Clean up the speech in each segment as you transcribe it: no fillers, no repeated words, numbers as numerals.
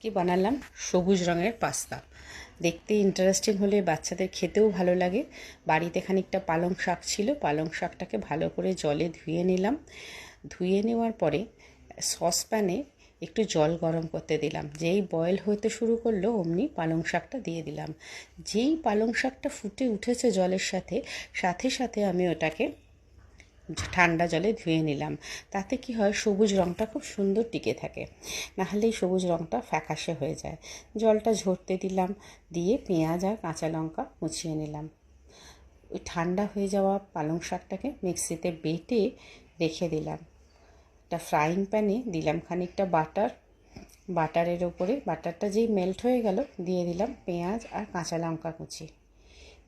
কি বানালাম সবুজ রঙের পাস্তা। দেখতে ইন্টারেস্টিং হলে বাচ্চাদের খেতেও ভালো লাগে। বাড়িতে খানিকটা পালং শাক ছিল, পালং শাকটাকে ভালো করে জলে ধুয়ে নিলাম। ধুয়ে নেওয়ার পরে সসপ্যানে একটু জল গরম করতে দিলাম। যেই বয়েল হতে শুরু করলো অমনি পালং শাকটা দিয়ে দিলাম। যেই পালং শাকটা ফুটে উঠেছে জলের সাথে সাথে সাথে আমি ওটাকে ঠান্ডা জলে ধুয়ে নিলাম। তাতে কি হয়, সবুজ রঙটা খুব সুন্দর টিকে থাকে, নাহলে এই সবুজ রঙটা ফ্যাকাশে হয়ে যায়। জলটা ঝরতে দিলাম, দিয়ে পেঁয়াজ আর কাঁচা লঙ্কা মুছিয়ে নিলাম। ওই ঠান্ডা হয়ে যাওয়া পালং শাকটাকে মিক্সিতে বেটে রেখে দিলাম। একটা ফ্রাইং প্যানে দিলাম খানিকটা বাটার। বাটারের ওপরে বাটারটা যেই মেল্ট হয়ে গেল দিয়ে দিলাম পেঁয়াজ আর কাঁচা লঙ্কা কুচি।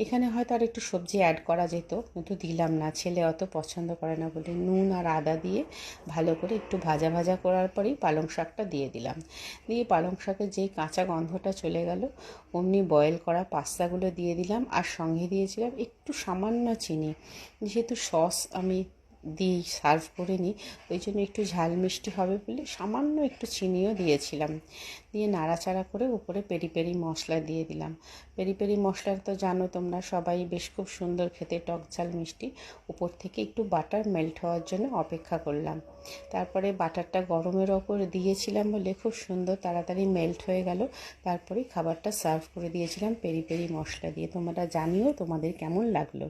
এখানে হয়তো আর একটু সবজি অ্যাড করা যেত, কিন্তু দিলাম না, ছেলে অত পছন্দ করে না বলে। নুন আর আদা দিয়ে ভালো করে একটু ভাজা ভাজা করার পরেই পালং শাকটা দিয়ে দিলাম। দিয়ে পালং শাকের যেই কাঁচা গন্ধটা চলে গেল অমনি বয়েল করা পাস্তাগুলো দিয়ে দিলাম, আর সঙ্গে দিয়েছিলাম একটু সামান্য চিনি। যেহেতু সস আমি দিই, সার্ভ করে নিই, ওই জন্য একটু ঝাল মিষ্টি হবে বলে সামান্য একটু চিনিও দিয়েছিলাম। দিয়ে নাড়াচাড়া করে উপরে পেরি পেরি মশলা দিয়ে দিলাম। পেরি পেরি মশলা তো জানো তোমরা সবাই, বেশ খুব সুন্দর খেতে, টক ঝাল মিষ্টি। উপর থেকে একটু বাটার মেল্ট হওয়ার জন্য অপেক্ষা করলাম। তারপরে বাটারটা গরমের ওপর দিয়েছিলাম বলে খুব সুন্দর তাড়াতাড়ি মেল্ট হয়ে গেল। তারপরে খাবারটা সার্ভ করে দিয়েছিলাম পেরি পেরি মশলা দিয়ে। তোমরা জানিও তোমাদের কেমন লাগলো।